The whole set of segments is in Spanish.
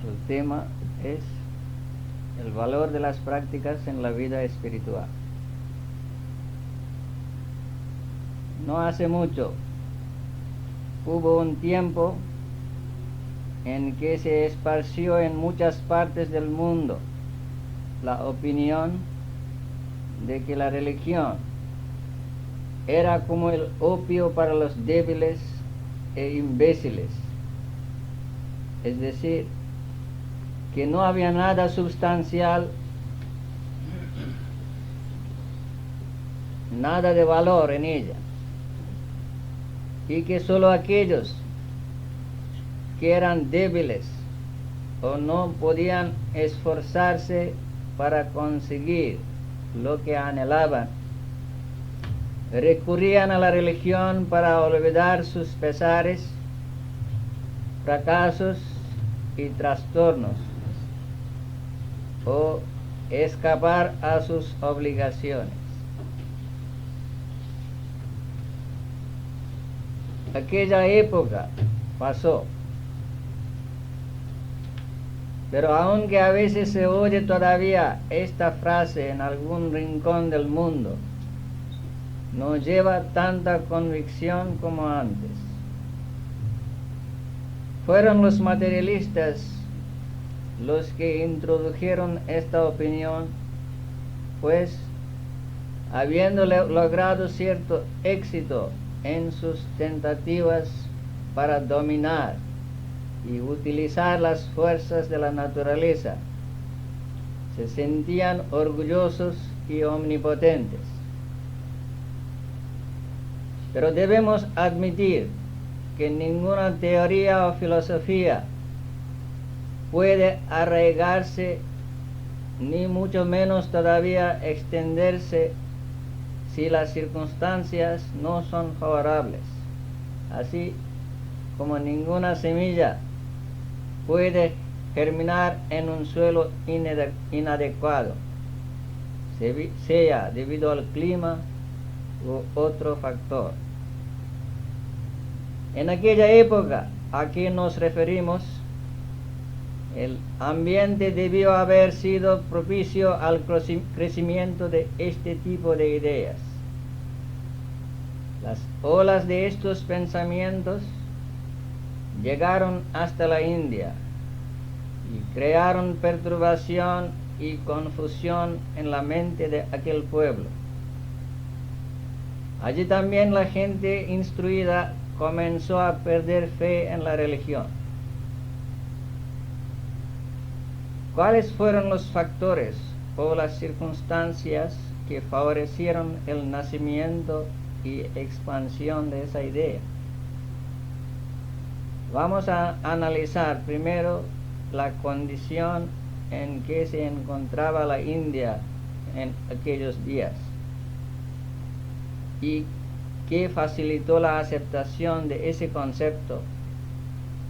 El tema es el valor de las prácticas en la vida espiritual. No hace mucho hubo un tiempo en que se esparció en muchas partes del mundo la opinión de que la religión era como el opio para los débiles e imbéciles, es decir, que no había nada sustancial, nada de valor en ella, y que sólo aquellos que eran débiles o no podían esforzarse para conseguir lo que anhelaban, recurrían a la religión para olvidar sus pesares, fracasos y trastornos, o escapar a sus obligaciones. Aquella época pasó, pero aunque a veces se oye todavía esta frase en algún rincón del mundo, no lleva tanta convicción como antes. Fueron los materialistas los que introdujeron esta opinión, pues habiendo logrado cierto éxito en sus tentativas para dominar y utilizar las fuerzas de la naturaleza, se sentían orgullosos y omnipotentes. Pero debemos admitir que ninguna teoría o filosofía puede arraigarse, ni mucho menos todavía extenderse, si las circunstancias no son favorables, así como ninguna semilla puede germinar en un suelo inadecuado, sea debido al clima u otro factor. En aquella época a que nos referimos, el ambiente debió haber sido propicio al crecimiento de este tipo de ideas. Las olas de estos pensamientos llegaron hasta la India y crearon perturbación y confusión en la mente de aquel pueblo. Allí también la gente instruida comenzó a perder fe en la religión. ¿Cuáles fueron los factores o las circunstancias que favorecieron el nacimiento y expansión de esa idea? Vamos a analizar primero la condición en que se encontraba la India en aquellos días y que facilitó la aceptación de ese concepto,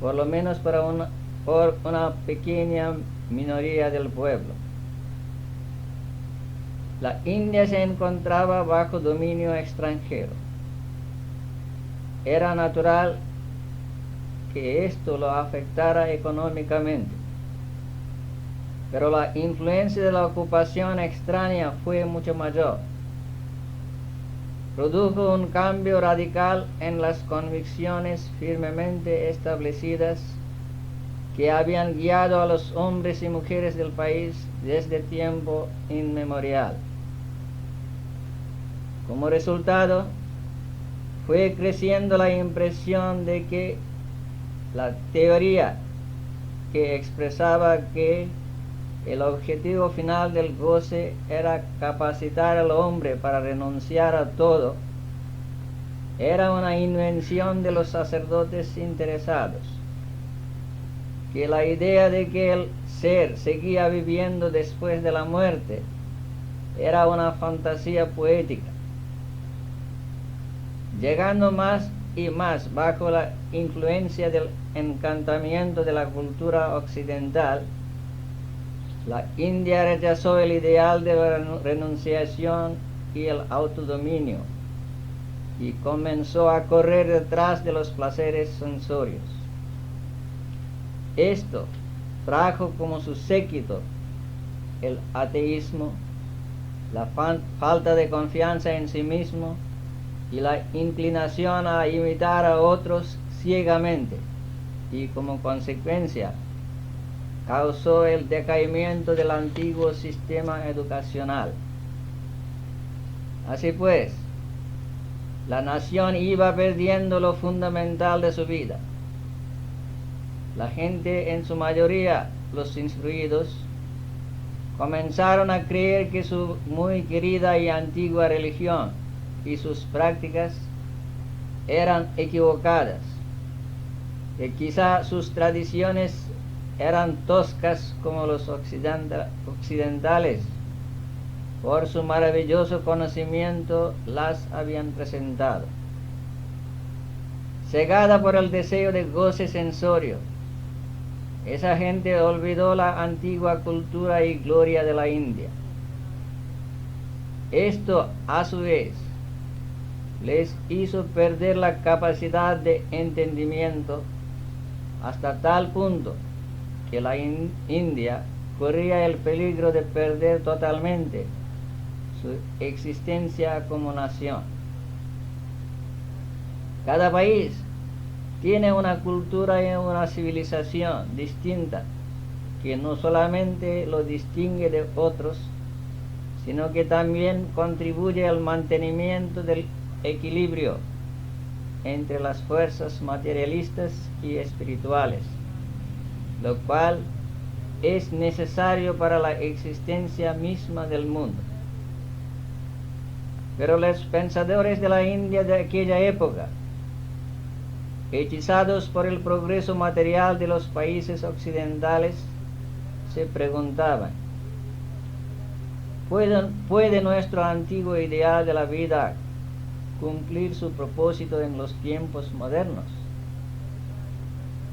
por lo menos por una pequeña minoría del pueblo. La India se encontraba bajo dominio extranjero. Era natural que esto lo afectara económicamente, pero la influencia de la ocupación extraña fue mucho mayor. Produjo un cambio radical en las convicciones firmemente establecidas que habían guiado a los hombres y mujeres del país desde tiempo inmemorial. Como resultado, fue creciendo la impresión de que la teoría que expresaba que el objetivo final del goce era capacitar al hombre para renunciar a todo, era una invención de los sacerdotes interesados, que la idea de que el ser seguía viviendo después de la muerte era una fantasía poética. Llegando más y más bajo la influencia del encantamiento de la cultura occidental, la India rechazó el ideal de la renunciación y el autodominio y comenzó a correr detrás de los placeres sensorios. Esto trajo como su séquito el ateísmo, la falta de confianza en sí mismo y la inclinación a imitar a otros ciegamente, y como consecuencia causó el decaimiento del antiguo sistema educacional. Así pues, la nación iba perdiendo lo fundamental de su vida. La gente, en su mayoría los instruidos, comenzaron a creer que su muy querida y antigua religión y sus prácticas eran equivocadas, que quizá sus tradiciones eran toscas como los occidentales, por su maravilloso conocimiento las habían presentado. Cegada por el deseo de goce sensorio, esa gente olvidó la antigua cultura y gloria de la India. Esto, a su vez, les hizo perder la capacidad de entendimiento hasta tal punto que la India corría el peligro de perder totalmente su existencia como nación. Cada país tiene una cultura y una civilización distinta que no solamente lo distingue de otros, sino que también contribuye al mantenimiento del equilibrio entre las fuerzas materialistas y espirituales, lo cual es necesario para la existencia misma del mundo. Pero los pensadores de la India de aquella época, hechizados por el progreso material de los países occidentales, se preguntaban: ¿puede nuestro antiguo ideal de la vida cumplir su propósito en los tiempos modernos?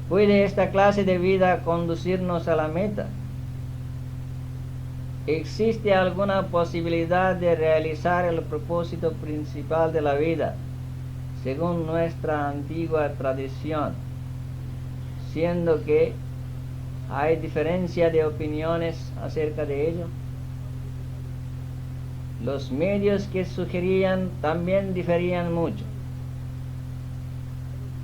¿Puede esta clase de vida conducirnos a la meta? ¿Existe alguna posibilidad de realizar el propósito principal de la vida según nuestra antigua tradición, siendo que hay diferencia de opiniones acerca de ello? Los medios que sugerían también diferían mucho.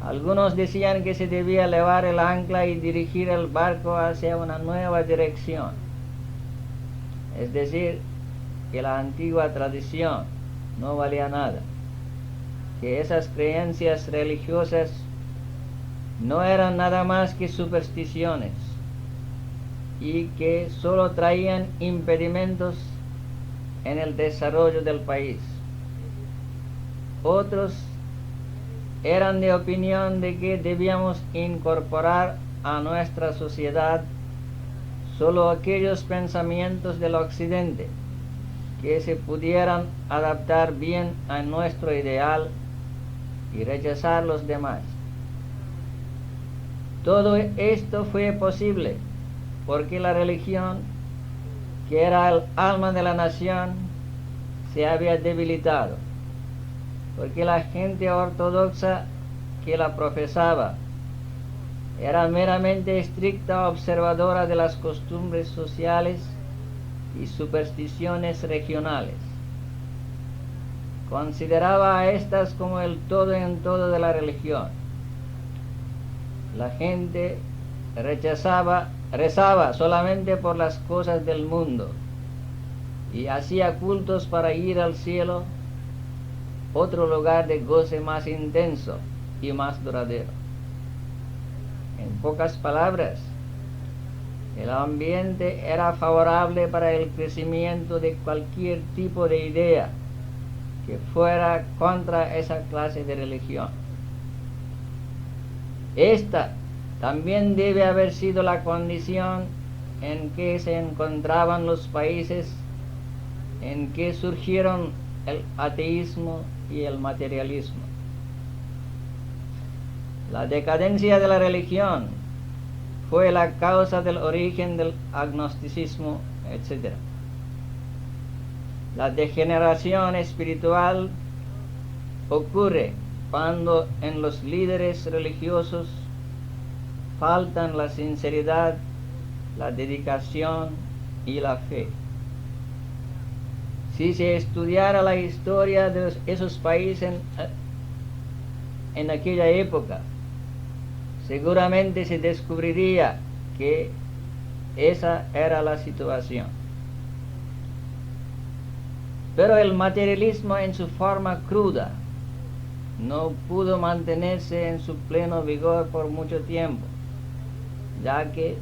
Algunos decían que se debía elevar el ancla y dirigir el barco hacia una nueva dirección, es decir, que la antigua tradición no valía nada, que esas creencias religiosas no eran nada más que supersticiones y que solo traían impedimentos en el desarrollo del país. Otros eran de opinión de que debíamos incorporar a nuestra sociedad solo aquellos pensamientos del occidente que se pudieran adaptar bien a nuestro ideal y rechazar los demás. Todo esto fue posible porque la religión, que era el alma de la nación, se había debilitado, porque la gente ortodoxa que la profesaba era meramente estricta observadora de las costumbres sociales y supersticiones regionales. Consideraba a estas como el todo en todo de la religión. La gente rezaba solamente por las cosas del mundo y hacía cultos para ir al cielo, otro lugar de goce más intenso y más duradero. En pocas palabras, el ambiente era favorable para el crecimiento de cualquier tipo de idea que fuera contra esa clase de religión. Esta también debe haber sido la condición en que se encontraban los países en que surgieron el ateísmo y el materialismo. La decadencia de la religión fue la causa del origen del agnosticismo, etc. La degeneración espiritual ocurre cuando en los líderes religiosos faltan la sinceridad la dedicación y la fe. Si se estudiara la historia de esos países en aquella época, seguramente se descubriría que esa era la situación. Pero el materialismo en su forma cruda no pudo mantenerse en su pleno vigor por mucho tiempo, ya que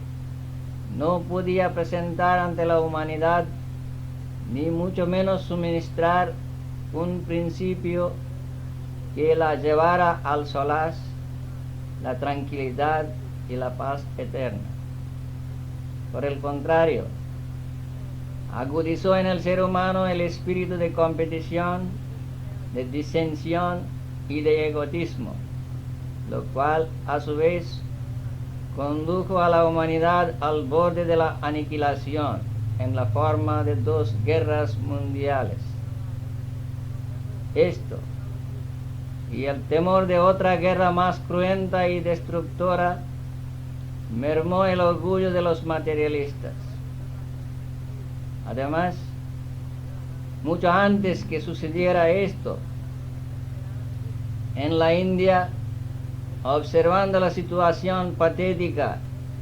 no podía presentar ante la humanidad ni mucho menos suministrar un principio que la llevara al solaz, la tranquilidad y la paz eterna. Por el contrario, agudizó en el ser humano el espíritu de competición, de disensión y de egoísmo, lo cual a su vez condujo a la humanidad al borde de la aniquilación en la forma de 2 guerras mundiales. Esto y el temor de otra guerra más cruenta y destructora mermó el orgullo de los materialistas. Además, mucho antes que sucediera esto, en la India, observando la situación patética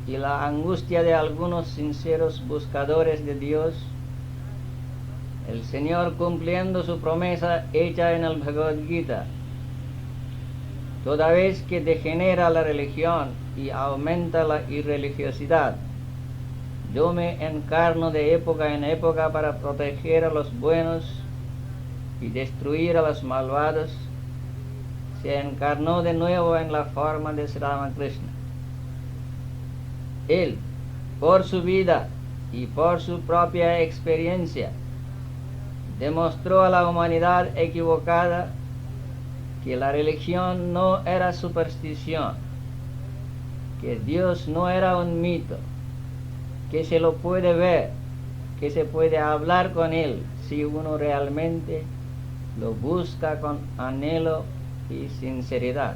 y la angustia de algunos sinceros buscadores de Dios, el Señor, cumpliendo su promesa hecha en el Bhagavad Gita, toda vez que degenera la religión y aumenta la irreligiosidad, yo me encarno de época en época para proteger a los buenos y destruir a los malvados, se encarnó de nuevo en la forma de Sri Ramakrishna. Él, por su vida y por su propia experiencia, demostró a la humanidad equivocada que la religión no era superstición, que Dios no era un mito, que se lo puede ver, que se puede hablar con Él si uno realmente lo busca con anhelo y sinceridad.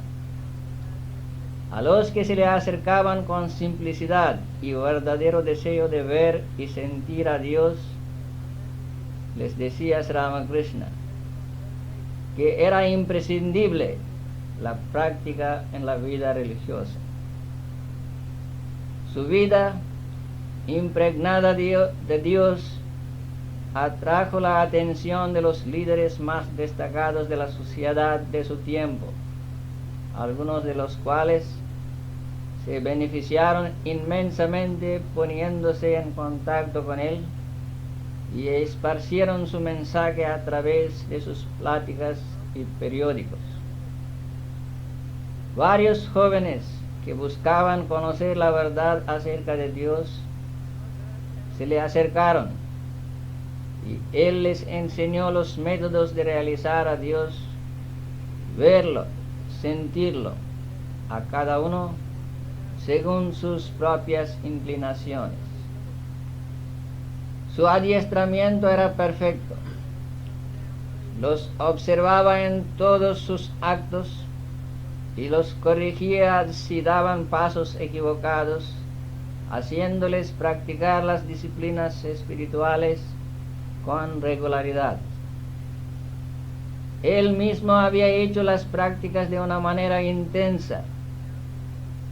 A los que se le acercaban con simplicidad y verdadero deseo de ver y sentir a Dios, les decía Sri Ramakrishna que era imprescindible la práctica en la vida religiosa. Su vida, impregnada de Dios, atrajo la atención de los líderes más destacados de la sociedad de su tiempo, algunos de los cuales se beneficiaron inmensamente poniéndose en contacto con él y esparcieron su mensaje a través de sus pláticas y periódicos. Varios jóvenes que buscaban conocer la verdad acerca de Dios se le acercaron y él les enseñó los métodos de realizar a Dios, verlo, sentirlo, a cada uno según sus propias inclinaciones. Su adiestramiento era perfecto. Los observaba en todos sus actos y los corregía si daban pasos equivocados, haciéndoles practicar las disciplinas espirituales con regularidad. Él mismo había hecho las prácticas de una manera intensa,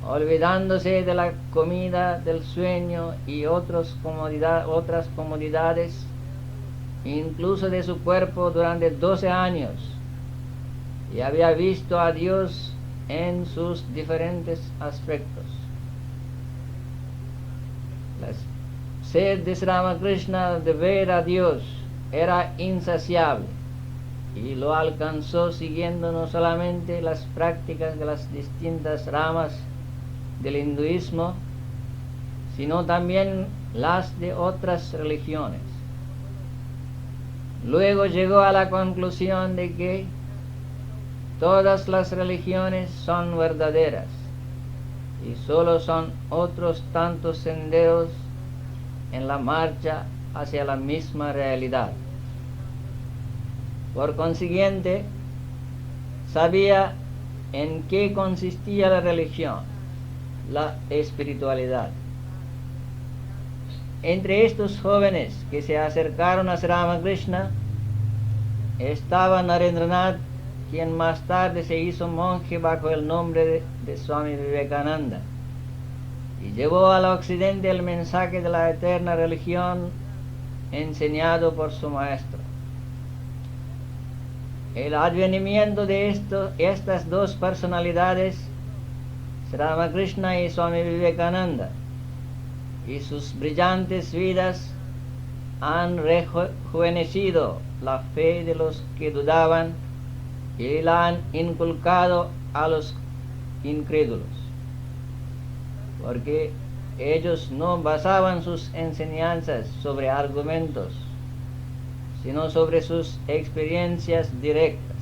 olvidándose de la comida, del sueño y otras comodidades, incluso de su cuerpo, durante 12 años, y había visto a Dios en sus diferentes aspectos. La sed de Sri Ramakrishna de ver a Dios era insaciable, y lo alcanzó siguiendo no solamente las prácticas de las distintas ramas del hinduismo, sino también las de otras religiones. Luego llegó a la conclusión de que todas las religiones son verdaderas y solo son otros tantos senderos en la marcha hacia la misma realidad. Por consiguiente, sabía en qué consistía la religión, la espiritualidad. Entre estos jóvenes que se acercaron a Sri Ramakrishna estaba Narendranath, quien más tarde se hizo monje bajo el nombre de Swami Vivekananda y llevó al occidente el mensaje de la eterna religión enseñado por su maestro. El advenimiento de estas dos personalidades, Sri Ramakrishna y Swami Vivekananda, y sus brillantes vidas han rejuvenecido la fe de los que dudaban y la han inculcado a los incrédulos, porque ellos no basaban sus enseñanzas sobre argumentos, sino sobre sus experiencias directas.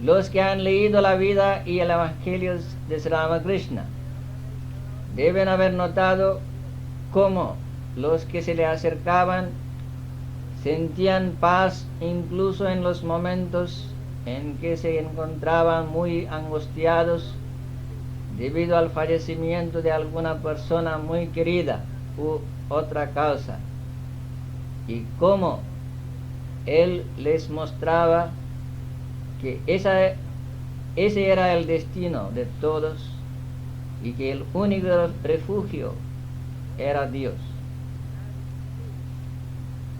Los que han leído la vida y el Evangelio de Sri Ramakrishna deben haber notado cómo los que se le acercaban sentían paz incluso en los momentos en que se encontraban muy angustiados debido al fallecimiento de alguna persona muy querida u otra causa, y cómo él les mostraba que ese era el destino de todos y que el único refugio era Dios.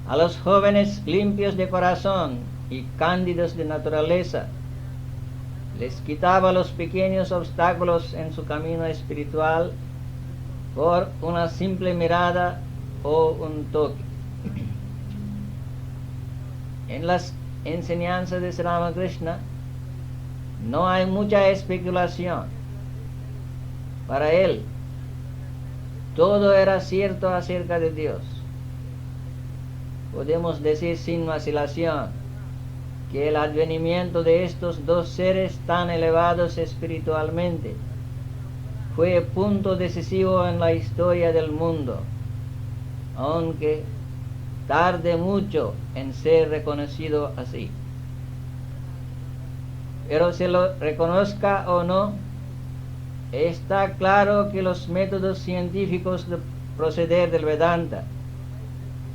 A los jóvenes limpios de corazón y cándidos de naturaleza les quitaba los pequeños obstáculos en su camino espiritual por una simple mirada o un toque. En las enseñanzas de Sri Ramakrishna no hay mucha especulación. Para él, todo era cierto acerca de Dios. Podemos decir sin vacilación que el advenimiento de estos dos seres tan elevados espiritualmente fue punto decisivo en la historia del mundo, aunque tarde mucho en ser reconocido así. Pero se lo reconozca o no, está claro que los métodos científicos de proceder del Vedanta,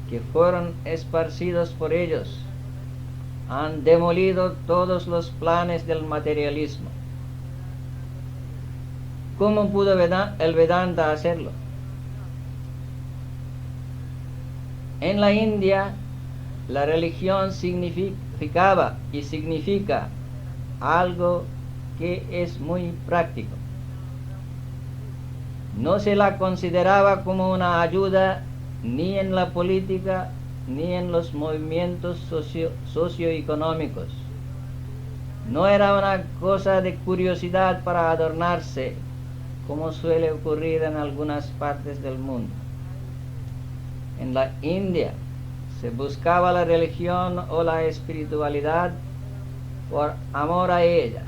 que fueron esparcidos por ellos, han demolido todos los planes del materialismo. ¿Cómo pudo el Vedanta hacerlo? En la India, la religión significaba y significa algo que es muy práctico. No se la consideraba como una ayuda ni en la política ni en los movimientos socioeconómicos. No era una cosa de curiosidad para adornarse, como suele ocurrir en algunas partes del mundo. En la India se buscaba la religión o la espiritualidad por amor a ella.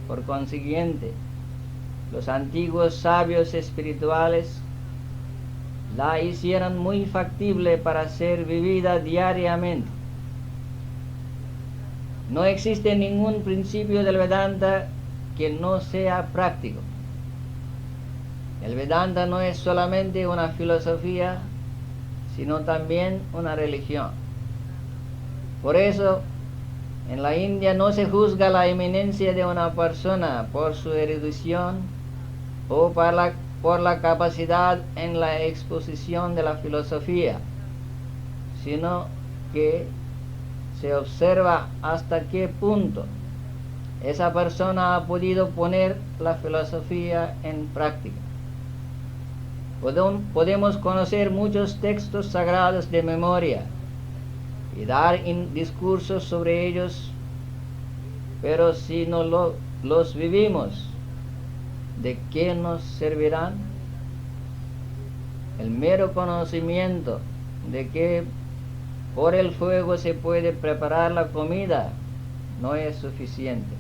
Por consiguiente, los antiguos sabios espirituales la hicieron muy factible para ser vivida diariamente. No existe ningún principio del Vedanta que no sea práctico. El Vedanta no es solamente una filosofía, sino también una religión. Por eso, en la India no se juzga la eminencia de una persona por su erudición o por la capacidad en la exposición de la filosofía, sino que se observa hasta qué punto esa persona ha podido poner la filosofía en práctica. Podemos conocer muchos textos sagrados de memoria y dar discursos sobre ellos, pero si no los vivimos, ¿de qué nos servirán? El mero conocimiento de que por el fuego se puede preparar la comida no es suficiente.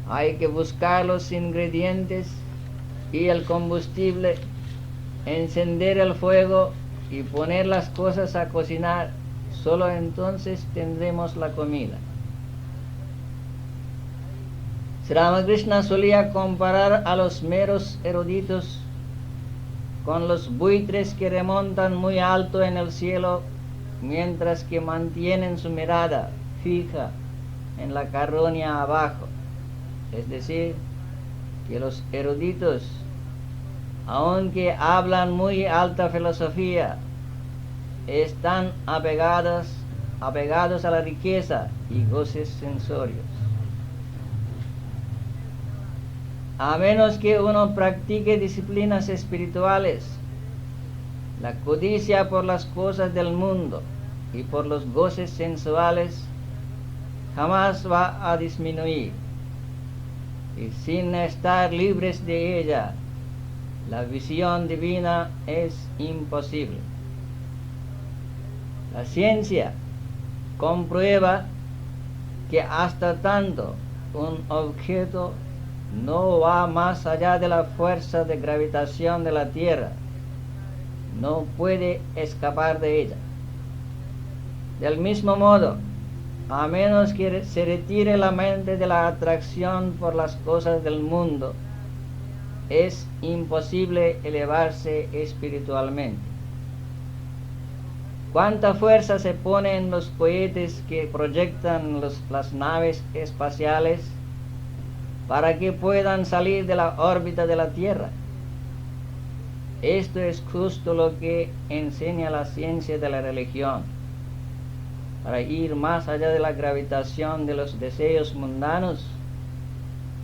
Hay que buscar los ingredientes y el combustible, encender el fuego y poner las cosas a cocinar. Solo entonces tendremos la comida. Sri Ramakrishna solía comparar a los meros eruditos con los buitres que remontan muy alto en el cielo, mientras que mantienen su mirada fija en la carroña abajo. Es decir, que los eruditos, aunque hablan muy alta filosofía, están apegados a la riqueza y goces sensorios. A menos que uno practique disciplinas espirituales, la codicia por las cosas del mundo y por los goces sensuales jamás va a disminuir. Y sin estar libres de ella, la visión divina es imposible. La ciencia comprueba que hasta tanto un objeto no va más allá de la fuerza de gravitación de la Tierra, no puede escapar de ella. Del mismo modo, a menos que se retire la mente de la atracción por las cosas del mundo, es imposible elevarse espiritualmente. ¿Cuánta fuerza se pone en los cohetes que proyectan las naves espaciales para que puedan salir de la órbita de la Tierra? Esto es justo lo que enseña la ciencia de la religión. Para ir más allá de la gravitación de los deseos mundanos,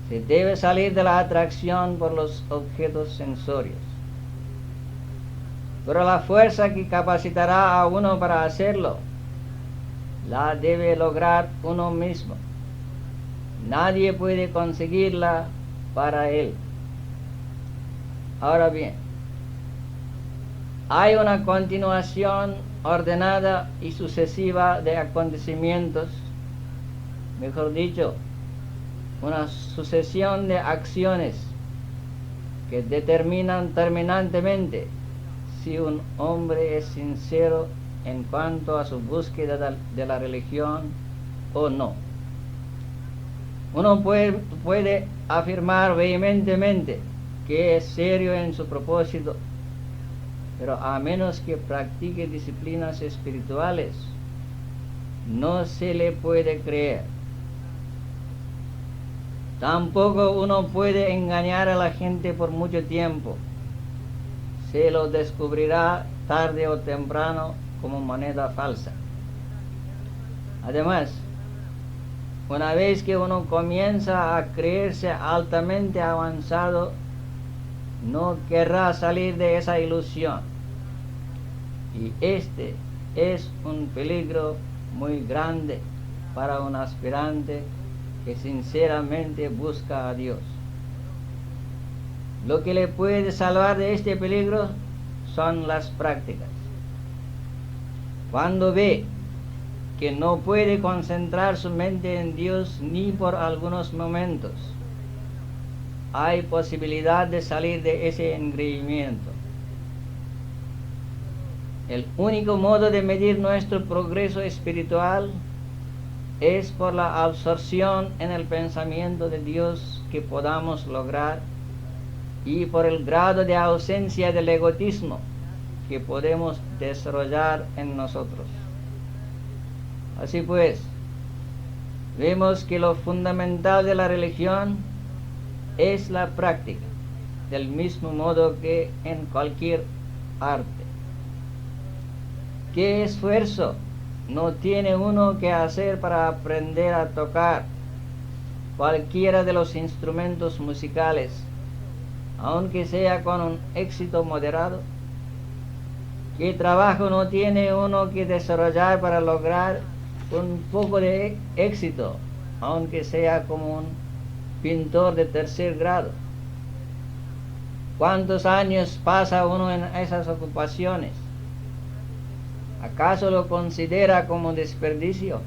se debe salir de la atracción por los objetos sensorios. Pero la fuerza que capacitará a uno para hacerlo, la debe lograr uno mismo. Nadie puede conseguirla para él. Ahora bien, hay una continuación ordenada y sucesiva de acontecimientos, mejor dicho, una sucesión de acciones que determinan terminantemente si un hombre es sincero en cuanto a su búsqueda de la religión o no. Uno puede afirmar vehementemente que es serio en su propósito, pero a menos que practique disciplinas espirituales, no se le puede creer. Tampoco uno puede engañar a la gente por mucho tiempo. Se lo descubrirá tarde o temprano como moneda falsa. Además, una vez que uno comienza a creerse altamente avanzado, no querrá salir de esa ilusión. Y este es un peligro muy grande para un aspirante que sinceramente busca a Dios. Lo que le puede salvar de este peligro son las prácticas. Cuando ve que no puede concentrar su mente en Dios ni por algunos momentos, hay posibilidad de salir de ese engreimiento. El único modo de medir nuestro progreso espiritual es por la absorción en el pensamiento de Dios que podamos lograr y por el grado de ausencia del egoísmo que podemos desarrollar en nosotros. Así pues, vemos que lo fundamental de la religión es la práctica, del mismo modo que en cualquier arte. ¿Qué esfuerzo no tiene uno que hacer para aprender a tocar cualquiera de los instrumentos musicales, aunque sea con un éxito moderado? ¿Qué trabajo no tiene uno que desarrollar para lograr un poco de éxito, aunque sea como un pintor de tercer grado? ¿Cuántos años pasa uno en esas ocupaciones? ¿Acaso lo considera como desperdicio?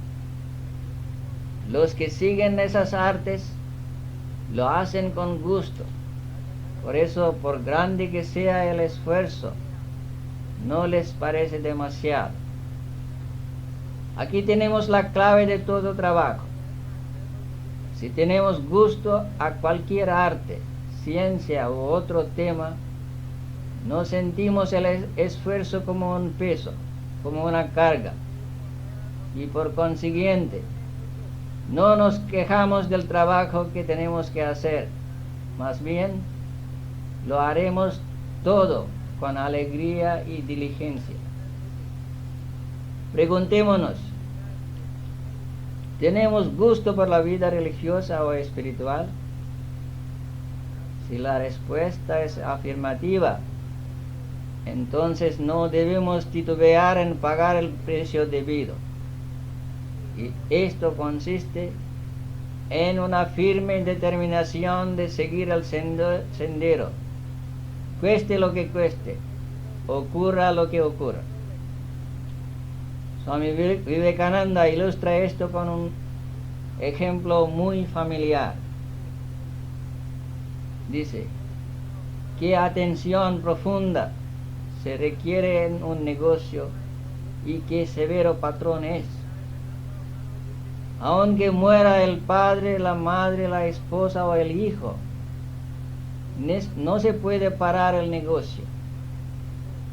Los que siguen esas artes lo hacen con gusto. Por eso, por grande que sea el esfuerzo, no les parece demasiado. Aquí tenemos la clave de todo trabajo. Si tenemos gusto a cualquier arte, ciencia u otro tema, no sentimos el esfuerzo como un peso, como una carga, y por consiguiente no nos quejamos del trabajo que tenemos que hacer, más bien lo haremos todo con alegría y diligencia. Preguntémonos, ¿tenemos gusto por la vida religiosa o espiritual? Si la respuesta es afirmativa, entonces no debemos titubear en pagar el precio debido. Y esto consiste en una firme determinación de seguir el sendero, cueste lo que cueste, ocurra lo que ocurra. Swami Vivekananda ilustra esto con un ejemplo muy familiar. Dice, qué atención profunda se requiere en un negocio y qué severo patrón es. Aunque muera el padre, la madre, la esposa o el hijo, no se puede parar el negocio.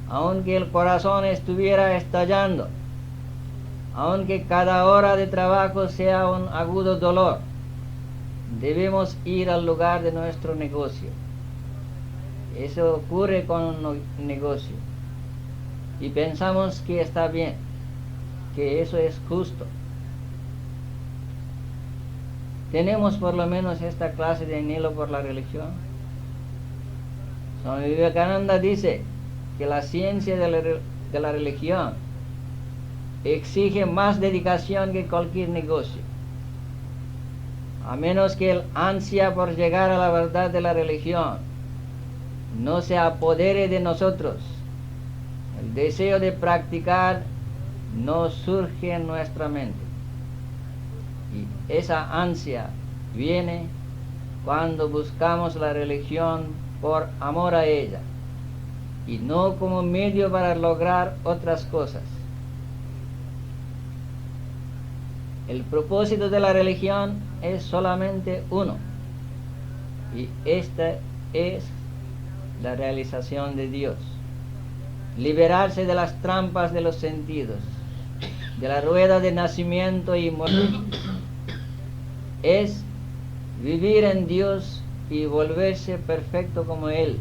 Aunque el corazón estuviera estallando, aunque cada hora de trabajo sea un agudo dolor, debemos ir al lugar de nuestro negocio. Eso ocurre con un negocio. Y pensamos que está bien, que eso es justo. ¿Tenemos por lo menos esta clase de anhelo por la religión? Swami Vivekananda dice que la ciencia de la religión exige más dedicación que cualquier negocio. A menos que el ansia por llegar a la verdad de la religión no se apodere de nosotros, el deseo de practicar no surge en nuestra mente. Y esa ansia viene cuando buscamos la religión por amor a ella y no como medio para lograr otras cosas. El propósito de la religión es solamente uno, y esta es la realización de Dios. Liberarse de las trampas de los sentidos, de la rueda de nacimiento y muerte. Es vivir en Dios y volverse perfecto como Él,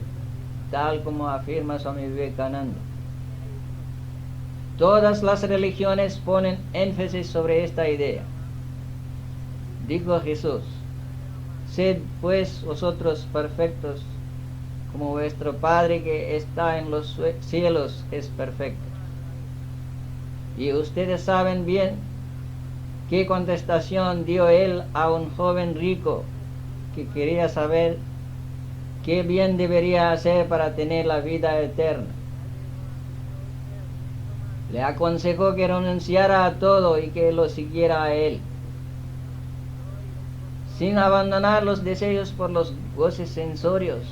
tal como afirma Swami Vivekananda. Todas las religiones ponen énfasis sobre esta idea. Dijo Jesús, sed pues vosotros perfectos, como vuestro Padre que está en los cielos es perfecto. Y ustedes saben bien qué contestación dio él a un joven rico que quería saber qué bien debería hacer para tener la vida eterna. Le aconsejó que renunciara a todo y que lo siguiera a él, sin abandonar los deseos por los goces sensorios.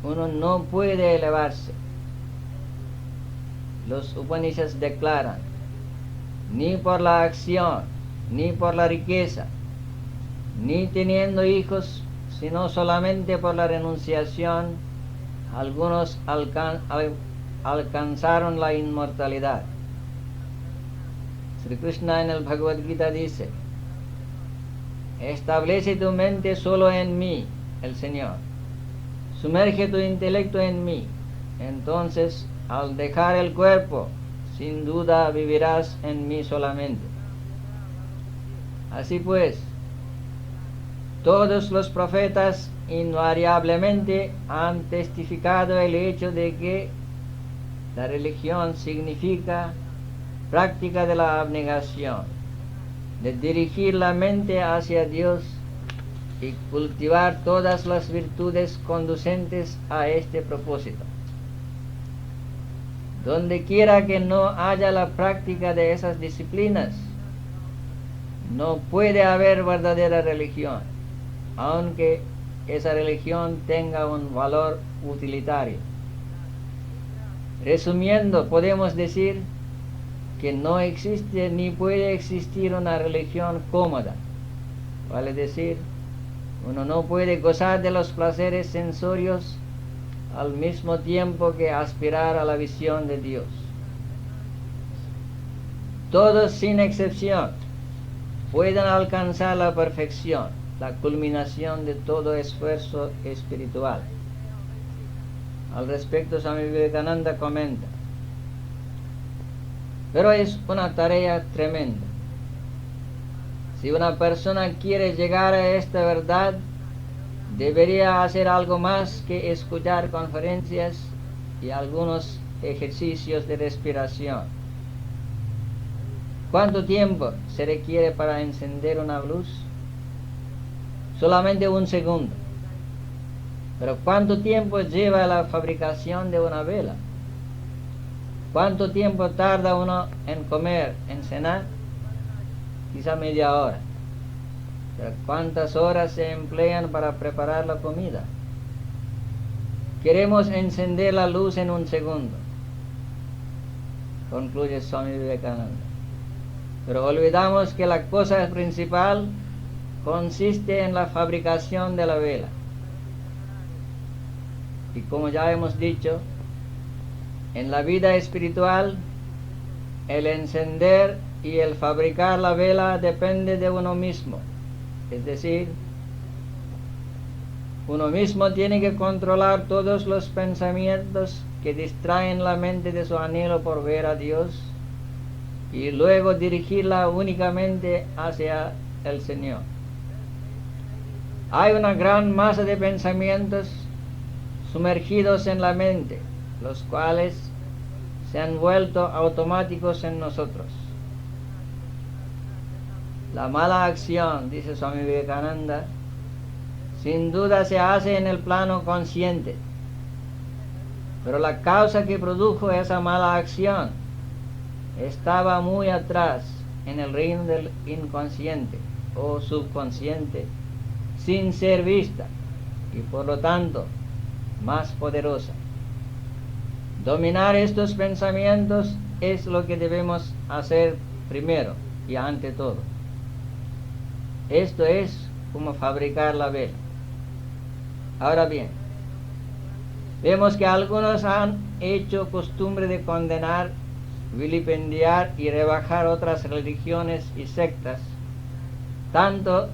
Uno no puede elevarse. Los Upanishads declaran, ni por la acción, ni por la riqueza, ni teniendo hijos, sino solamente por la renunciación, algunos alcanzaron la inmortalidad. Sri Krishna en el Bhagavad Gita dice, establece tu mente solo en mí, el Señor. Sumerge tu intelecto en mí. Entonces, al dejar el cuerpo, sin duda vivirás en mí solamente. Así pues, todos los profetas invariablemente han testificado el hecho de que la religión significa práctica de la abnegación, de dirigir la mente hacia Dios y cultivar todas las virtudes conducentes a este propósito. Donde quiera que no haya la práctica de esas disciplinas, no puede haber verdadera religión, aunque esa religión tenga un valor utilitario. Resumiendo, podemos decir que no existe ni puede existir una religión cómoda. Vale decir, uno no puede gozar de los placeres sensorios al mismo tiempo que aspirar a la visión de Dios. Todos sin excepción pueden alcanzar la perfección, la culminación de todo esfuerzo espiritual. Al respecto, Swami Vivekananda comenta: pero es una tarea tremenda. Si una persona quiere llegar a esta verdad, debería hacer algo más que escuchar conferencias y algunos ejercicios de respiración. ¿Cuánto tiempo se requiere para encender una luz? Solamente 1 segundo. Pero ¿cuánto tiempo lleva la fabricación de una vela? ¿Cuánto tiempo tarda uno en comer, en cenar? Quizá media hora. Pero ¿cuántas horas se emplean para preparar la comida? Queremos encender la luz en 1 segundo, concluye Swami Vivekananda. Pero olvidamos que la cosa principal consiste en la fabricación de la vela. Y como ya hemos dicho, en la vida espiritual, el encender y el fabricar la vela depende de uno mismo. Es decir, uno mismo tiene que controlar todos los pensamientos que distraen la mente de su anhelo por ver a Dios y luego dirigirla únicamente hacia el Señor. Hay una gran masa de pensamientos sumergidos en la mente, los cuales se han vuelto automáticos en nosotros. La mala acción, dice Swami Vivekananda, sin duda se hace en el plano consciente, pero la causa que produjo esa mala acción estaba muy atrás, en el reino del inconsciente o subconsciente, sin ser vista y por lo tanto más poderosa. Dominar estos pensamientos es lo que debemos hacer primero y ante todo. Esto es como fabricar la vela. Ahora bien, vemos que algunos han hecho costumbre de condenar, vilipendiar y rebajar otras religiones y sectas, tanto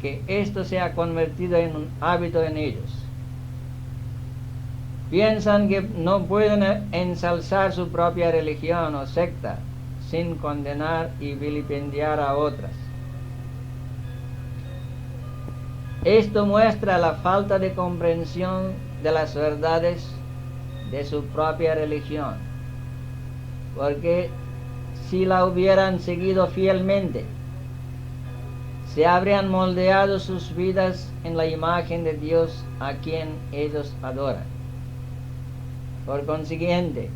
que esto se ha convertido en un hábito en ellos. Piensan que no pueden ensalzar su propia religión o secta sin condenar y vilipendiar a otras. Esto muestra la falta de comprensión de las verdades de su propia religión, porque si la hubieran seguido fielmente, se habrían moldeado sus vidas en la imagen de Dios a quien ellos adoran. Por consiguiente,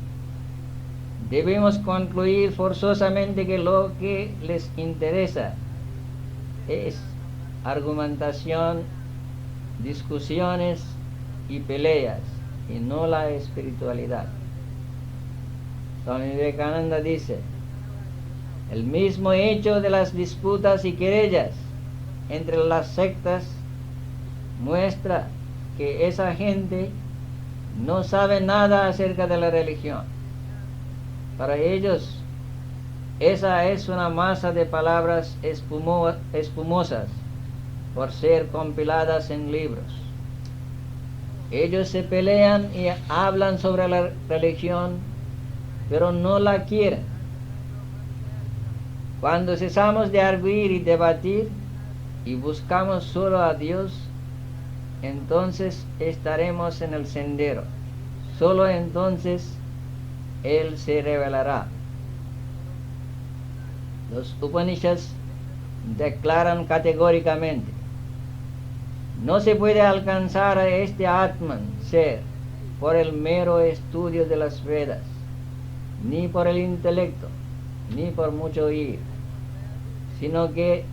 debemos concluir forzosamente que lo que les interesa es argumentación, discusiones y peleas, y no la espiritualidad. Swami Vivekananda dice: el mismo hecho de las disputas y querellas entre las sectas muestra que esa gente no sabe nada acerca de la religión. Para ellos, esa es una masa de palabras espumosas por ser compiladas en libros. Ellos se pelean y hablan sobre la religión, pero no la quieren. Cuando cesamos de arguir y debatir y buscamos solo a Dios, entonces estaremos en el sendero. Solo entonces Él se revelará. Los Upanishads declaran categóricamente: no se puede alcanzar a este Atman, ser, por el mero estudio de las Vedas, ni por el intelecto, ni por mucho oír, sino que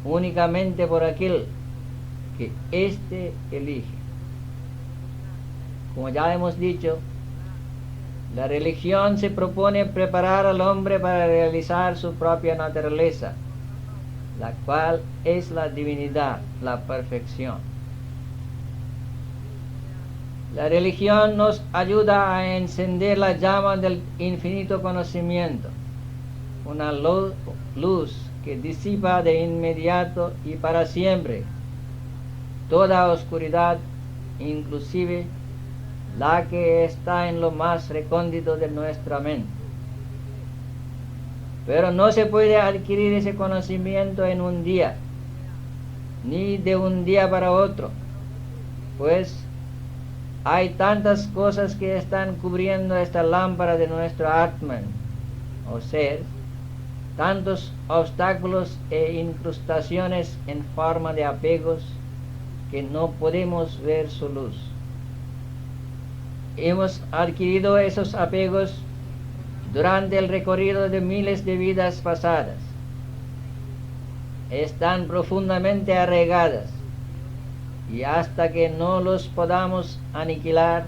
únicamente por aquel que éste elige. Como ya hemos dicho, la religión se propone preparar al hombre para realizar su propia naturaleza, la cual es la divinidad, la perfección. La religión nos ayuda a encender la llama del infinito conocimiento, una luz que disipa de inmediato y para siempre toda oscuridad, inclusive la que está en lo más recóndito de nuestra mente. Pero no se puede adquirir ese conocimiento en un día, ni de un día para otro, pues hay tantas cosas que están cubriendo esta lámpara de nuestro Atman, o ser, tantos obstáculos e incrustaciones en forma de apegos, que no podemos ver su luz. Hemos adquirido esos apegos durante el recorrido de miles de vidas pasadas. Están profundamente arraigadas, y hasta que no los podamos aniquilar,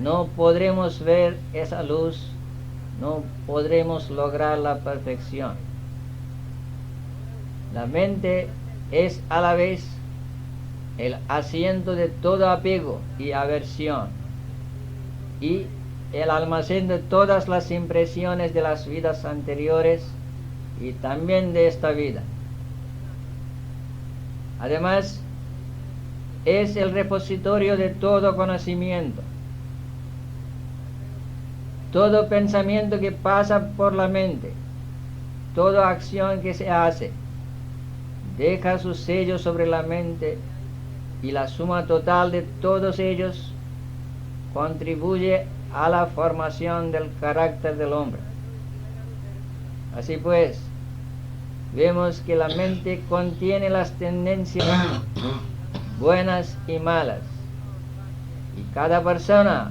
no podremos ver esa luz, no podremos lograr la perfección. La mente es a la vez el asiento de todo apego y aversión, y el almacén de todas las impresiones de las vidas anteriores y también de esta vida. Además, es el repositorio de todo conocimiento. Todo pensamiento que pasa por la mente, toda acción que se hace, deja su sello sobre la mente, y la suma total de todos ellos contribuye a la formación del carácter del hombre. Así pues, vemos que la mente contiene las tendencias buenas y malas, y cada persona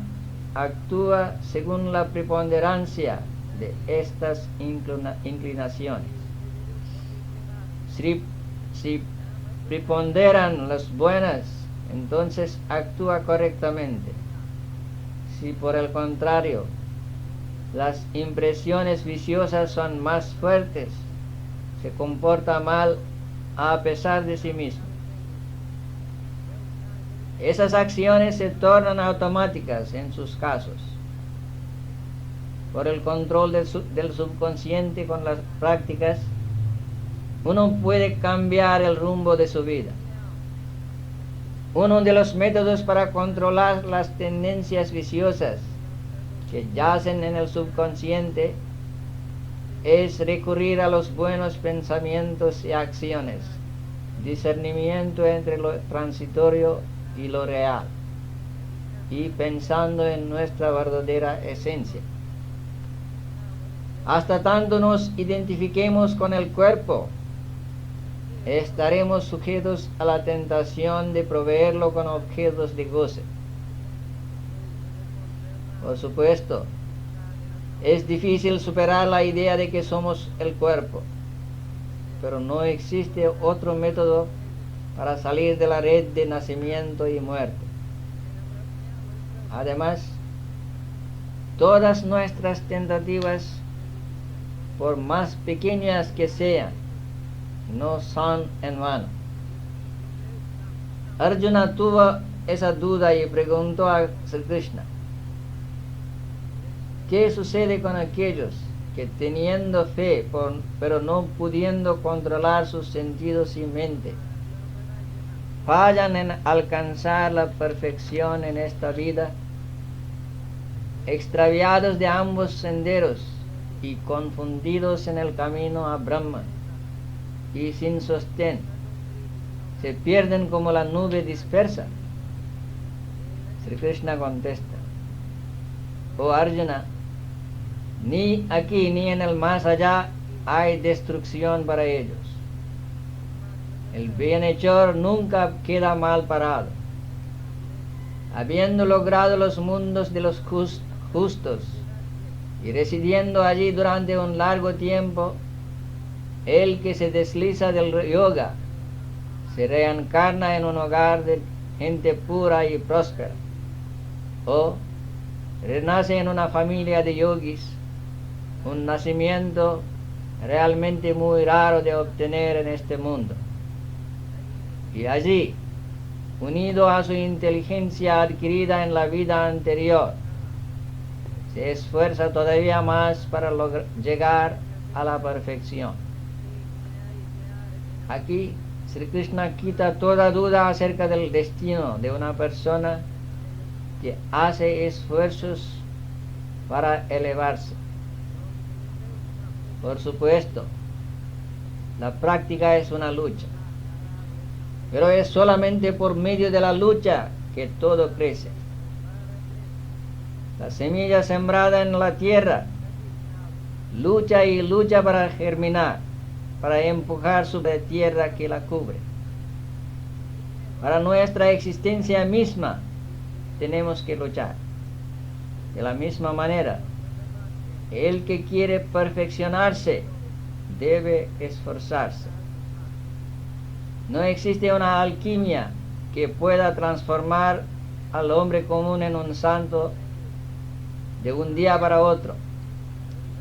actúa según la preponderancia de estas inclinaciones. Si preponderan las buenas, entonces actúa correctamente. Si por el contrario las impresiones viciosas son más fuertes, se comporta mal a pesar de sí mismo. Esas acciones se tornan automáticas en sus casos. Por el control del subconsciente con las prácticas, uno puede cambiar el rumbo de su vida. Uno de los métodos para controlar las tendencias viciosas que yacen en el subconsciente es recurrir a los buenos pensamientos y acciones, discernimiento entre lo transitorio y lo real, y pensando en nuestra verdadera esencia. Hasta tanto nos identifiquemos con el cuerpo, estaremos sujetos a la tentación de proveerlo con objetos de goce. Por supuesto, es difícil superar la idea de que somos el cuerpo, pero no existe otro método para salir de la red de nacimiento y muerte. Además, todas nuestras tentativas, por más pequeñas que sean, no son en vano. Arjuna tuvo esa duda y preguntó a Sri Krishna: ¿qué sucede con aquellos que teniendo fe, pero no pudiendo controlar sus sentidos y mente, fallan en alcanzar la perfección en esta vida, extraviados de ambos senderos y confundidos en el camino a Brahman, y sin sostén, se pierden como la nube dispersa? Sri Krishna contesta: oh Arjuna, ni aquí ni en el más allá hay destrucción para ellos. El bienhechor nunca queda mal parado. Habiendo logrado los mundos de los justos y residiendo allí durante un largo tiempo, el que se desliza del yoga se reencarna en un hogar de gente pura y próspera, o renace en una familia de yogis, un nacimiento realmente muy raro de obtener en este mundo. Y allí, unido a su inteligencia adquirida en la vida anterior, se esfuerza todavía más para llegar a la perfección. Aquí Sri Krishna quita toda duda acerca del destino de una persona que hace esfuerzos para elevarse. Por supuesto, la práctica es una lucha, pero es solamente por medio de la lucha que todo crece. La semilla sembrada en la tierra lucha y lucha para germinar, para empujar sobre la tierra que la cubre. Para nuestra existencia misma tenemos que luchar. De la misma manera, el que quiere perfeccionarse debe esforzarse. No existe una alquimia que pueda transformar al hombre común en un santo de un día para otro,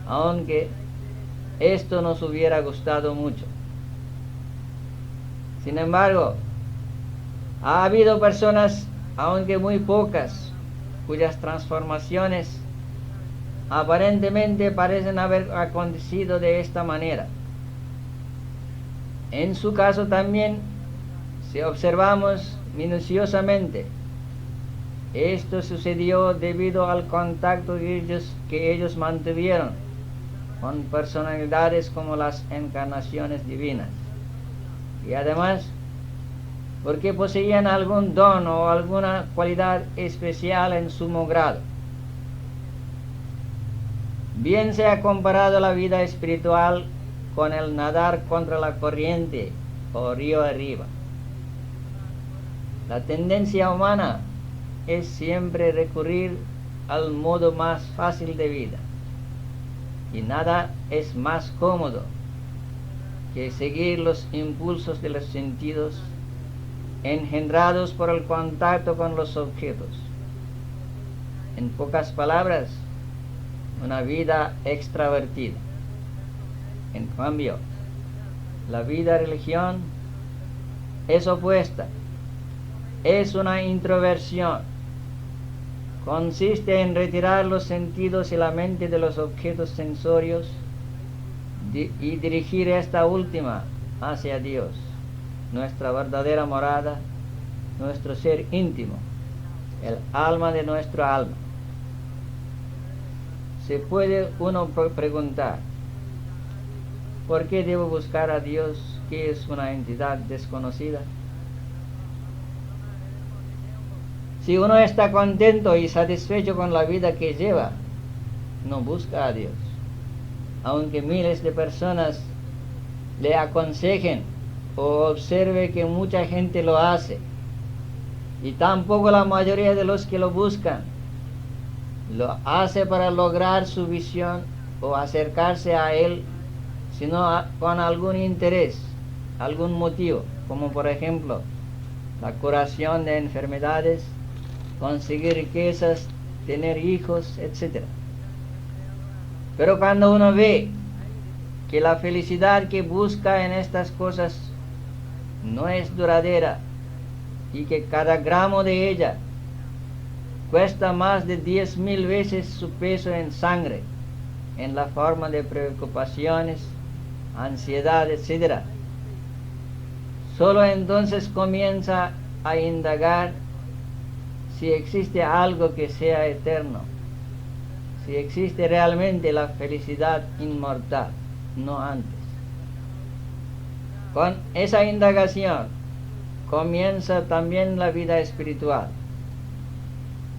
aunque esto nos hubiera gustado mucho. Sin embargo, ha habido personas, aunque muy pocas, cuyas transformaciones aparentemente parecen haber acontecido de esta manera. En su caso también, si observamos minuciosamente, esto sucedió debido al contacto que ellos mantuvieron con personalidades como las encarnaciones divinas, y además porque poseían algún don o alguna cualidad especial en sumo grado. Bien se ha comparado la vida espiritual con el nadar contra la corriente o río arriba. La tendencia humana es siempre recurrir al modo más fácil de vida, y nada es más cómodo que seguir los impulsos de los sentidos engendrados por el contacto con los objetos. En pocas palabras, una vida extravertida. En cambio, la vida religión es opuesta. Es una introversión. Consiste en retirar los sentidos y la mente de los objetos sensorios y dirigir esta última hacia Dios, nuestra verdadera morada, nuestro ser íntimo, el alma de nuestro alma. Se puede uno preguntar, ¿por qué debo buscar a Dios, que es una entidad desconocida? Si uno está contento y satisfecho con la vida que lleva, no busca a Dios, aunque miles de personas le aconsejen o observe que mucha gente lo hace, y tampoco la mayoría de los que lo buscan lo hace para lograr su visión o acercarse a Él, sino con algún interés, algún motivo, como por ejemplo la curación de enfermedades, conseguir riquezas, tener hijos, etc. Pero cuando uno ve que la felicidad que busca en estas cosas no es duradera y que cada gramo de ella cuesta más de 10,000 veces su peso en sangre, en la forma de preocupaciones, ansiedad, etc., solo entonces comienza a indagar si existe algo que sea eterno, si existe realmente la felicidad inmortal, no antes. Con esa indagación comienza también la vida espiritual,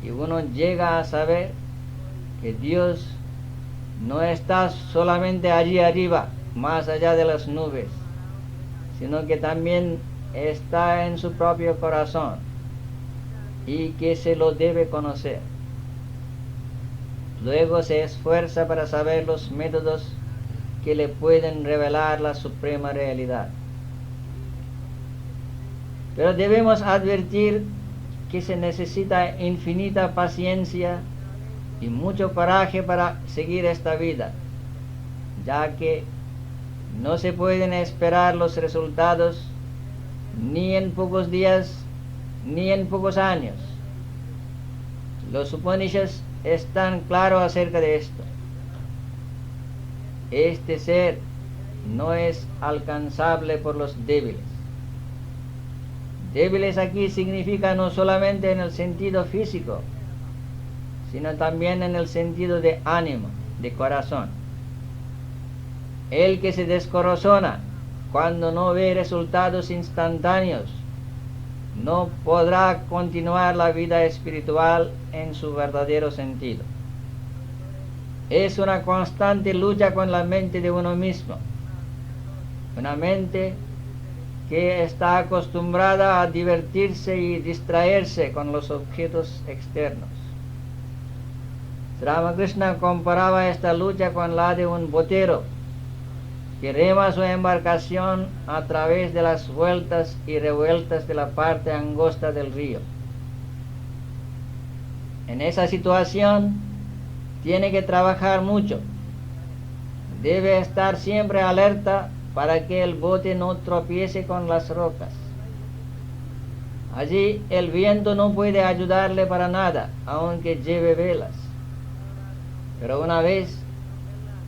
y uno llega a saber que Dios no está solamente allí arriba, más allá de las nubes, sino que también está en su propio corazón, y que se lo debe conocer. Luego se esfuerza para saber los métodos que le pueden revelar la suprema realidad. Pero debemos advertir que se necesita infinita paciencia y mucho coraje para seguir esta vida, ya que no se pueden esperar los resultados ni en pocos días ni en pocos años. Los Upanishads están claros acerca de esto. Este ser no es alcanzable por los débiles. Débiles aquí significa no solamente en el sentido físico, sino también en el sentido de ánimo, de corazón. El que se descorazona cuando no ve resultados instantáneos, no podrá continuar la vida espiritual en su verdadero sentido. Es una constante lucha con la mente de uno mismo, una mente que está acostumbrada a divertirse y distraerse con los objetos externos. Ramakrishna comparaba esta lucha con la de un botero que rema su embarcación a través de las vueltas y revueltas de la parte angosta del río. En esa situación tiene que trabajar mucho. Debe estar siempre alerta para que el bote no tropiece con las rocas. Allí el viento no puede ayudarle para nada, aunque lleve velas. Pero una vez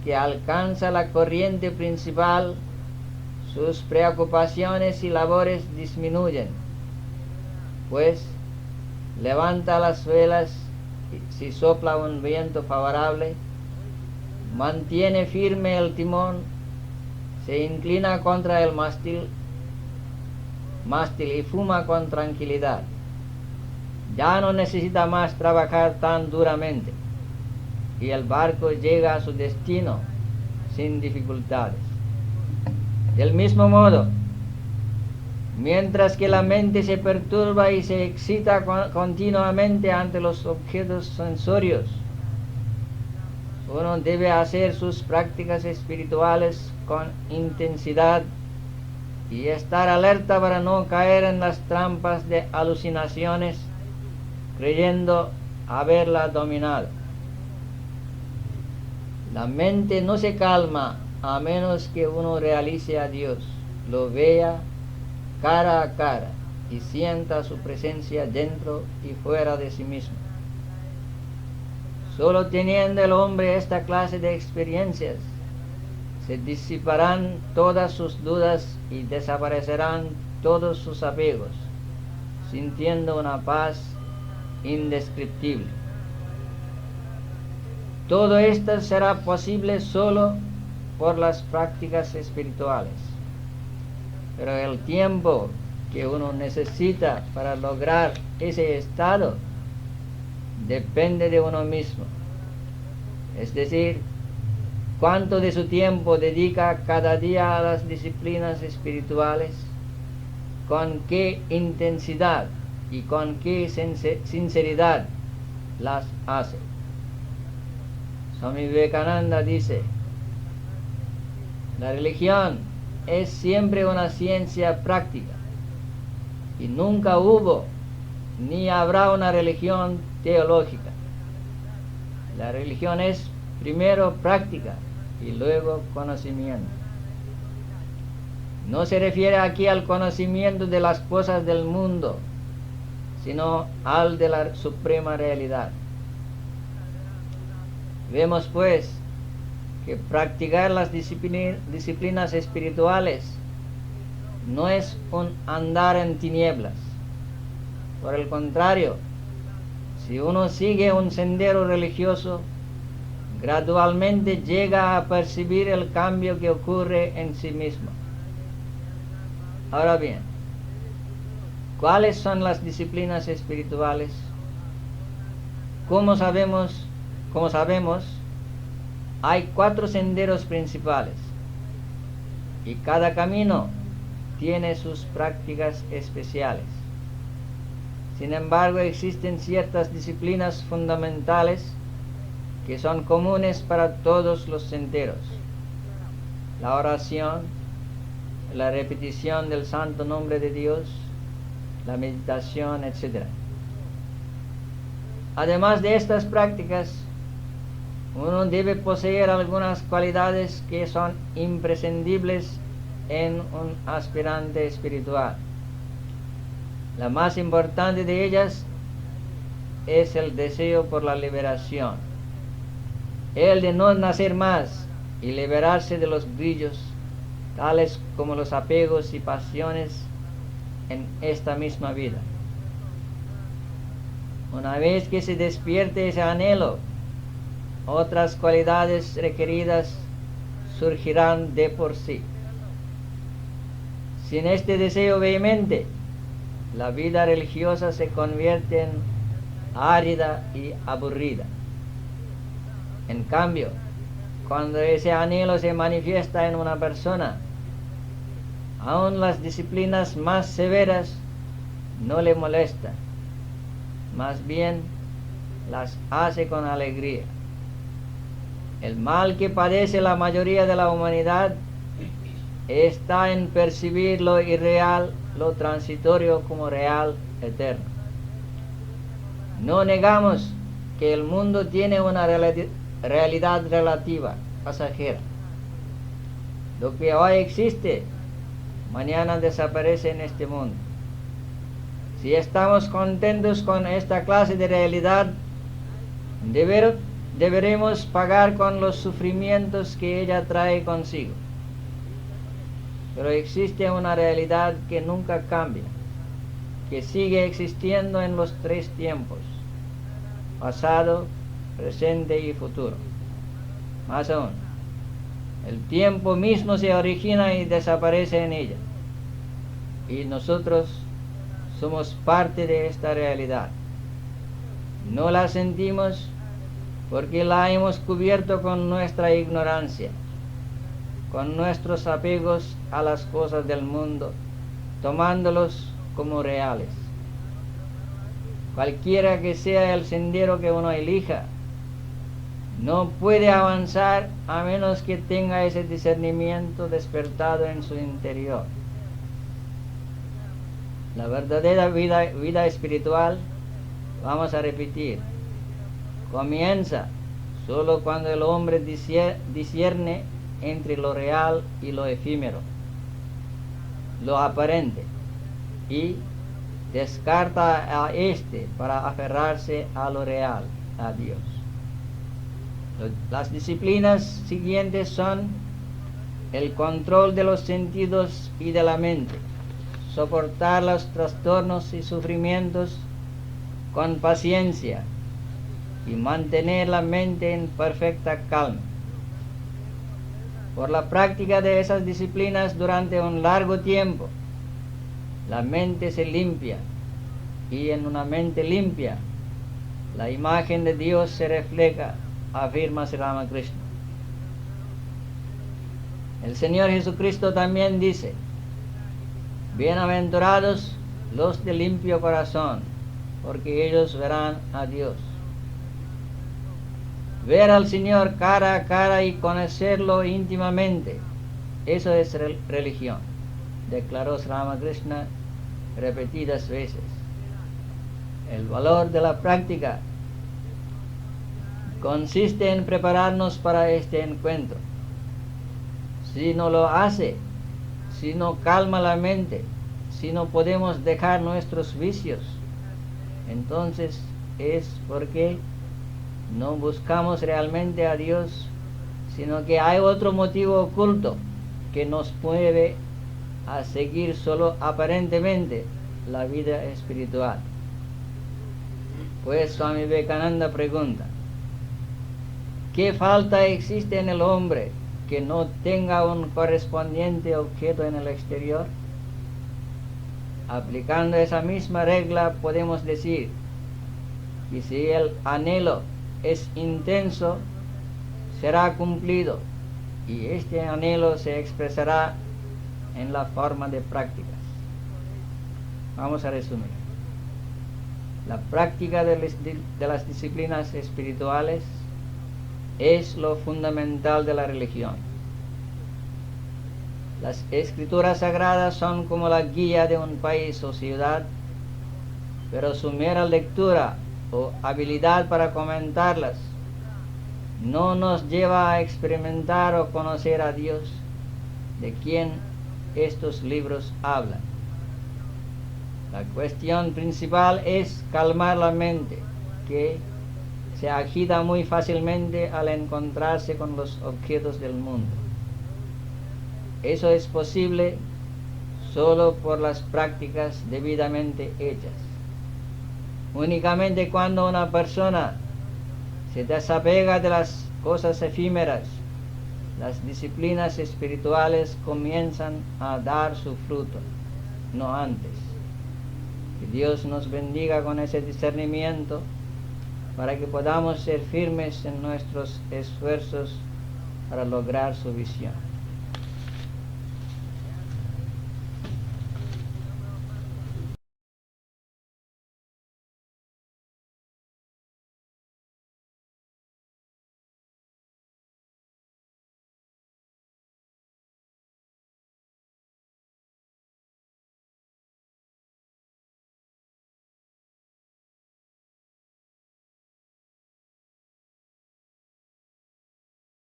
que alcanza la corriente principal, sus preocupaciones y labores disminuyen, pues levanta las velas si sopla un viento favorable, mantiene firme el timón, se inclina contra el mástil y fuma con tranquilidad. Ya no necesita más trabajar tan duramente y el barco llega a su destino sin dificultades. Del mismo modo, mientras que la mente se perturba y se excita continuamente ante los objetos sensorios, uno debe hacer sus prácticas espirituales con intensidad y estar alerta para no caer en las trampas de alucinaciones creyendo haberla dominado. La mente no se calma a menos que uno realice a Dios, lo vea cara a cara y sienta su presencia dentro y fuera de sí mismo. Solo teniendo el hombre esta clase de experiencias, se disiparán todas sus dudas y desaparecerán todos sus apegos, sintiendo una paz indescriptible. Todo esto será posible solo por las prácticas espirituales. Pero el tiempo que uno necesita para lograr ese estado depende de uno mismo. Es decir, cuánto de su tiempo dedica cada día a las disciplinas espirituales, con qué intensidad y con qué sinceridad las hace. Swami Vivekananda dice: la religión es siempre una ciencia práctica y nunca hubo ni habrá una religión teológica. La religión es primero práctica y luego conocimiento. No se refiere aquí al conocimiento de las cosas del mundo, sino al de la suprema realidad. Vemos pues que practicar las disciplinas espirituales no es un andar en tinieblas. Por el contrario, si uno sigue un sendero religioso, gradualmente llega a percibir el cambio que ocurre en sí mismo. Ahora bien, ¿cuáles son las disciplinas espirituales? Como sabemos, hay 4 senderos principales y cada camino tiene sus prácticas especiales. Sin embargo, existen ciertas disciplinas fundamentales que son comunes para todos los senderos: la oración, la repetición del santo nombre de Dios, la meditación, etc. Además de estas prácticas, uno debe poseer algunas cualidades que son imprescindibles en un aspirante espiritual. La más importante de ellas es el deseo por la liberación, el de no nacer más y liberarse de los brillos, tales como los apegos y pasiones en esta misma vida. Una vez que se despierte ese anhelo, otras cualidades requeridas surgirán de por sí. Sin este deseo vehemente, la vida religiosa se convierte en árida y aburrida. En cambio, cuando ese anhelo se manifiesta en una persona, aun las disciplinas más severas no le molestan, más bien las hace con alegría. El mal que padece la mayoría de la humanidad está en percibir lo irreal, lo transitorio como real, eterno. No negamos que el mundo tiene una realidad relativa, pasajera. Lo que hoy existe, mañana desaparece en este mundo. Si estamos contentos con esta clase de realidad, deberemos pagar con los sufrimientos que ella trae consigo. Pero existe una realidad que nunca cambia, que sigue existiendo en los tres tiempos: pasado, presente y futuro. Más aún, el tiempo mismo se origina y desaparece en ella, y nosotros somos parte de esta realidad. No la sentimos porque la hemos cubierto con nuestra ignorancia, con nuestros apegos a las cosas del mundo, tomándolos como reales. Cualquiera que sea el sendero que uno elija, no puede avanzar a menos que tenga ese discernimiento despertado en su interior. La verdadera vida espiritual, vamos a repetir, comienza solo cuando el hombre discierne entre lo real y lo efímero, lo aparente, y descarta a éste para aferrarse a lo real, a Dios. Las disciplinas siguientes son el control de los sentidos y de la mente, soportar los trastornos y sufrimientos con paciencia y mantener la mente en perfecta calma. Por la práctica de esas disciplinas durante un largo tiempo, la mente se limpia, y en una mente limpia, la imagen de Dios se refleja, afirma Sri Ramakrishna. El Señor Jesucristo también dice: bienaventurados los de limpio corazón, porque ellos verán a Dios. Ver al Señor cara a cara y conocerlo íntimamente, eso es religión, declaró Sri Ramakrishna repetidas veces. El valor de la práctica consiste en prepararnos para este encuentro. Si no lo hace, si no calma la mente, si no podemos dejar nuestros vicios, entonces es porque no buscamos realmente a Dios, sino que hay otro motivo oculto que nos mueve a seguir solo aparentemente la vida espiritual. Pues Swami Vivekananda pregunta: ¿qué falta existe en el hombre que no tenga un correspondiente objeto en el exterior? Aplicando esa misma regla podemos decir que si el anhelo es intenso, será cumplido, y este anhelo se expresará en la forma de prácticas. Vamos a resumir. La práctica de las disciplinas espirituales es lo fundamental de la religión. Las escrituras sagradas son como la guía de un país o ciudad, pero su mera lectura o habilidad para comentarlas no nos lleva a experimentar o conocer a Dios, de quien estos libros hablan. La cuestión principal es calmar la mente, que se agita muy fácilmente al encontrarse con los objetos del mundo. Eso es posible solo por las prácticas debidamente hechas. Únicamente cuando una persona se desapega de las cosas efímeras, las disciplinas espirituales comienzan a dar su fruto, no antes. Que Dios nos bendiga con ese discernimiento para que podamos ser firmes en nuestros esfuerzos para lograr su visión.